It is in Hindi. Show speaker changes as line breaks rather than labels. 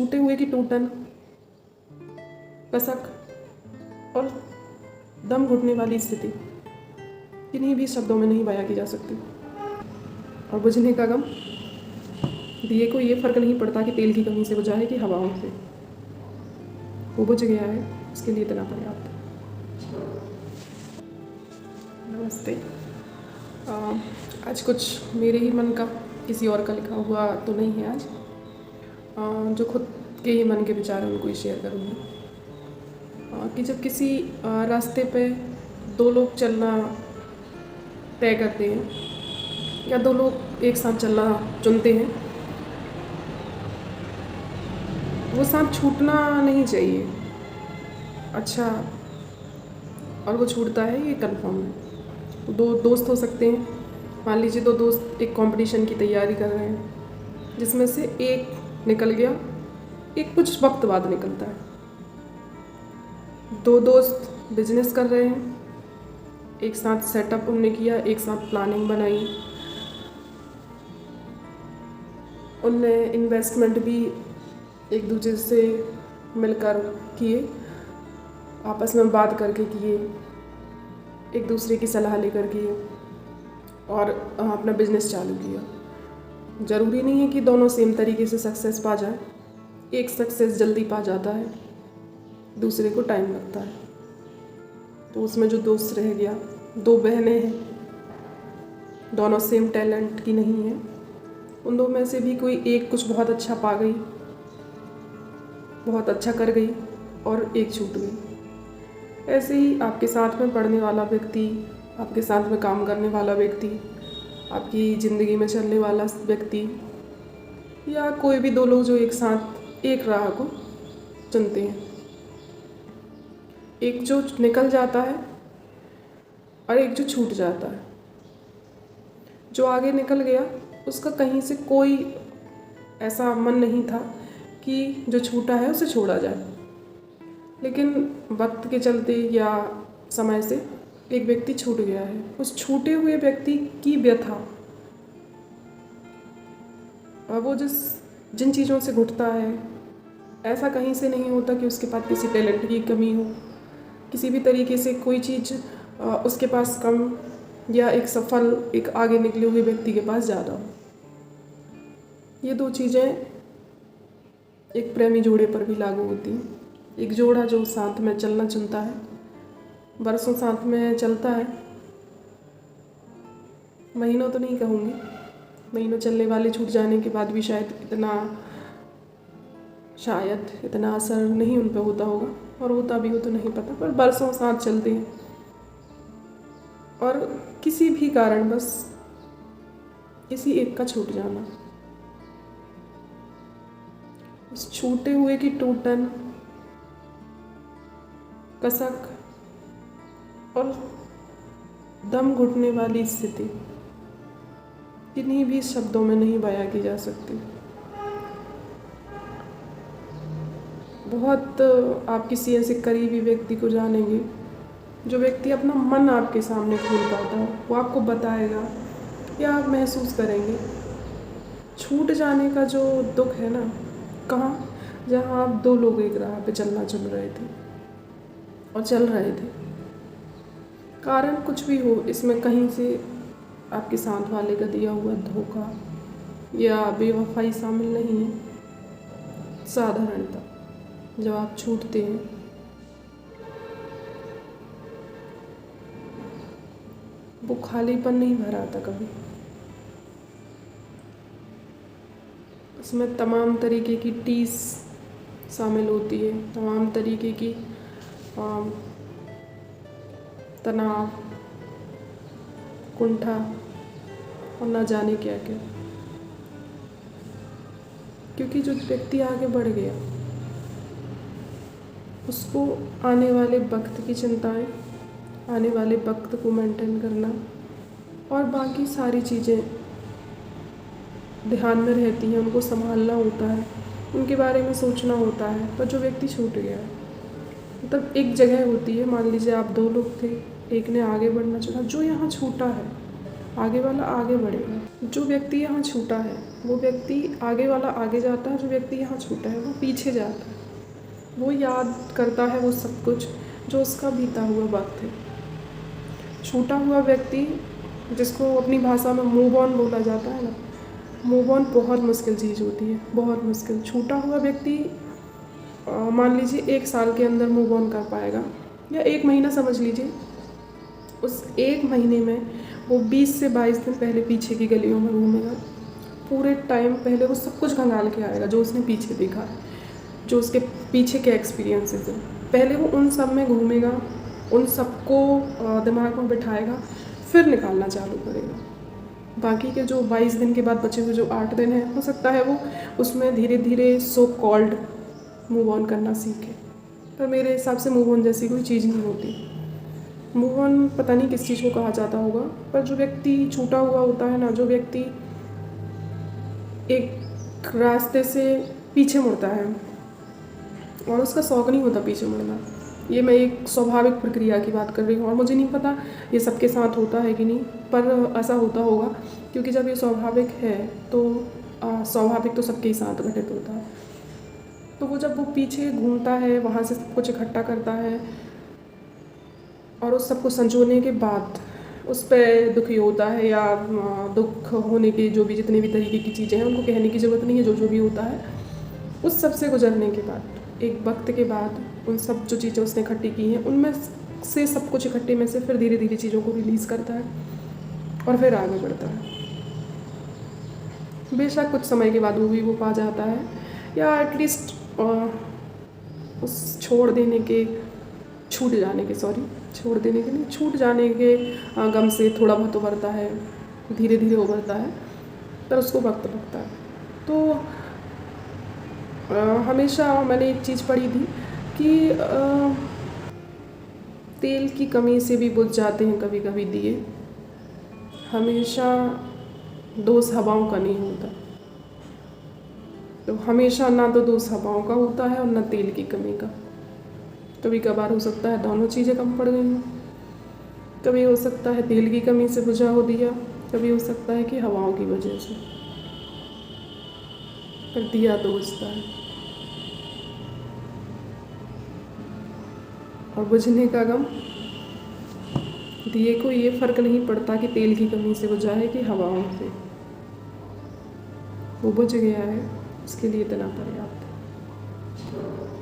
छूटे हुए की टूटन, कसक और दम घुटने वाली स्थिति किन्हीं भी शब्दों में नहीं बयां की जा सकती। और बुझने का गम, दिए को ये फर्क नहीं पड़ता कि तेल की कमी से बुझा है कि हवाओं से। वो बुझ गया है, उसके लिए इतना पर्याप्त है। नमस्ते। आज कुछ मेरे ही मन का, किसी और का लिखा हुआ तो नहीं है आज। जो खुद के ही मन के विचार हैं उनको ही शेयर करूँगी। कि जब किसी रास्ते पे दो लोग चलना तय करते हैं या दो लोग एक साथ चलना चुनते हैं, वो साथ छूटना नहीं चाहिए। अच्छा, और वो छूटता है ये कंफर्म है। दो दोस्त हो सकते हैं, मान लीजिए दो दोस्त एक कंपटीशन की तैयारी कर रहे हैं, जिसमें से एक निकल गया, एक कुछ वक्त बाद निकलता है। दो दोस्त बिजनेस कर रहे हैं, एक साथ सेटअप उन्होंने किया, एक साथ प्लानिंग बनाई, उनने इन्वेस्टमेंट भी एक दूसरे से मिलकर किए, आपस में बात करके किए, एक दूसरे की सलाह लेकर किए और अपना बिजनेस चालू किया। ज़रूरी नहीं है कि दोनों सेम तरीके से सक्सेस पा जाए। एक सक्सेस जल्दी पा जाता है, दूसरे को टाइम लगता है। तो उसमें जो दोस्त रह गया, दो बहनें हैं, दोनों सेम टैलेंट की नहीं है, उन दो में से भी कोई एक कुछ बहुत अच्छा पा गई, बहुत अच्छा कर गई और एक छूट गई। ऐसे ही आपके साथ में पढ़ने वाला व्यक्ति, आपके साथ में काम करने वाला व्यक्ति, आपकी ज़िंदगी में चलने वाला व्यक्ति, या कोई भी दो लोग जो एक साथ एक राह को चुनते हैं। एक जो निकल जाता है और एक जो छूट जाता है। जो आगे निकल गया उसका कहीं से कोई ऐसा मन नहीं था कि जो छूटा है उसे छोड़ा जाए, लेकिन वक्त के चलते या समय से एक व्यक्ति छूट गया है। उस छूटे हुए व्यक्ति की व्यथा और वो जिन चीज़ों से घुटता है, ऐसा कहीं से नहीं होता कि उसके पास किसी टैलेंट की कमी हो, किसी भी तरीके से कोई चीज़ उसके पास कम, या एक सफल, एक आगे निकले हुए व्यक्ति के पास ज़्यादा हो। ये दो चीज़ें एक प्रेमी जोड़े पर भी लागू होती हैं। एक जोड़ा जो साथ में चलना चुनता है, बरसों साथ में चलता है, महीनों तो नहीं कहूँगी, महीनों चलने वाले छूट जाने के बाद भी शायद इतना असर नहीं उन पर होता होगा, और होता भी हो तो नहीं पता, पर बरसों साथ चलते हैं और किसी भी कारण बस किसी एक का छूट जाना, उस छूटे हुए की टूटन, कसक और दम घुटने वाली स्थिति किन्हीं भी शब्दों में नहीं बयां की जा सकती। बहुत आप किसी ऐसे करीबी व्यक्ति को जानेंगे जो व्यक्ति अपना मन आपके सामने खोल पाता है, वो आपको बताएगा या आप महसूस करेंगे। छूट जाने का जो दुख है ना, कहाँ, जहाँ आप दो लोग एक राह पे चलना चुन रहे थे और चल रहे थे, कारण कुछ भी हो, इसमें कहीं से आपके साथ वाले का दिया हुआ धोखा या बेवफाई शामिल नहीं है। साधारणतः जब आप छूटते हैं, वो खालीपन नहीं भरा आता कभी। उसमें तमाम तरीके की टीस शामिल होती है, तमाम तरीके की तनाव, कुंठा और ना जाने क्या क्या। क्योंकि जो व्यक्ति आगे बढ़ गया, उसको आने वाले वक्त की चिंताएं, आने वाले वक्त को मेंटेन करना और बाकी सारी चीज़ें ध्यान में रहती हैं, उनको संभालना होता है, उनके बारे में सोचना होता है। पर जो व्यक्ति छूट गया है, मतलब एक जगह होती है, मान लीजिए आप दो लोग थे, एक ने आगे बढ़ना चाहा, जो यहाँ छूटा है आगे वाला आगे बढ़ेगा। जो व्यक्ति यहाँ छूटा है वो व्यक्ति आगे वाला आगे जाता है, जो व्यक्ति यहाँ छूटा है वो पीछे जाता है। वो याद करता है वो सब कुछ जो उसका बीता हुआ वक्त है। छूटा हुआ व्यक्ति, जिसको अपनी भाषा में मूव ऑन बोला जाता है ना, मूव ऑन बहुत मुश्किल चीज़ होती है, बहुत मुश्किल। छूटा हुआ व्यक्ति मान लीजिए 1 साल के अंदर मूव ऑन कर पाएगा, या 1 महीना समझ लीजिए। उस 1 महीने में वो 20 से 22 दिन पहले पीछे की गलियों में घूमेगा। पूरे टाइम पहले वो सब कुछ खंगाल के आएगा जो उसने पीछे देखा है, जो उसके पीछे के एक्सपीरियंसेस हैं। पहले वो उन सब में घूमेगा, उन सबको दिमाग में बिठाएगा, फिर निकालना चालू करेगा। बाकी के जो 22 दिन के बाद बचे हुए जो 8 दिन हैं, हो सकता है वो उसमें धीरे धीरे सो कॉल्ड मूव ऑन करना सीखे। पर मेरे हिसाब से मूव ऑन जैसी कोई चीज़ नहीं होती। मूव ऑन पता नहीं किस चीज़ को कहा जाता होगा, पर जो व्यक्ति छूटा हुआ होता है ना, जो व्यक्ति एक रास्ते से पीछे मुड़ता है और उसका शौक़ नहीं होता पीछे मुड़ना, ये मैं एक स्वाभाविक प्रक्रिया की बात कर रही हूँ। और मुझे नहीं पता ये सबके साथ होता है कि नहीं, पर ऐसा होता होगा, क्योंकि जब ये स्वाभाविक है तो स्वाभाविक तो सबके ही साथ घटित होता है। तो वो जब वो पीछे घूमता है, वहाँ से सब कुछ इकट्ठा करता है और उस सबको संजोने के बाद उस पर दुखी होता है, या दुख होने के जो भी जितने भी तरीके की चीज़ें हैं उनको कहने की ज़रूरत नहीं है, जो भी होता है उस सब से गुजरने के बाद एक वक्त के बाद उन सब जो चीज़ें उसने इकट्ठी की हैं उनमें से सब कुछ इकट्ठे में से फिर धीरे धीरे चीज़ों को रिलीज़ करता है और फिर आगे बढ़ता है। बेशक कुछ समय के बाद वो पा जाता है, या एटलीस्ट उस छूट जाने के गम से थोड़ा बहुत उभरता है, धीरे धीरे उभरता है, पर उसको वक्त लगता है। तो हमेशा मैंने एक चीज़ पढ़ी थी कि तेल की कमी से भी बुझ जाते हैं कभी कभी दिए। हमेशा दोष हवाओं का नहीं होता। तो हमेशा ना तो दोष हवाओं का होता है और ना तेल की कमी का। कभी कभार हो सकता है दोनों चीज़ें कम पड़ गई हों। कभी हो सकता है तेल की कमी से बुझा हो दिया, कभी हो सकता है कि हवाओं की वजह से, पर दिया तो बुझता है। और बुझने का गम, दिए को ये फ़र्क नहीं पड़ता कि तेल की कमी से बुझा है कि हवाओं से। वो बुझ गया है, उसके लिए इतना पर्याप्त है।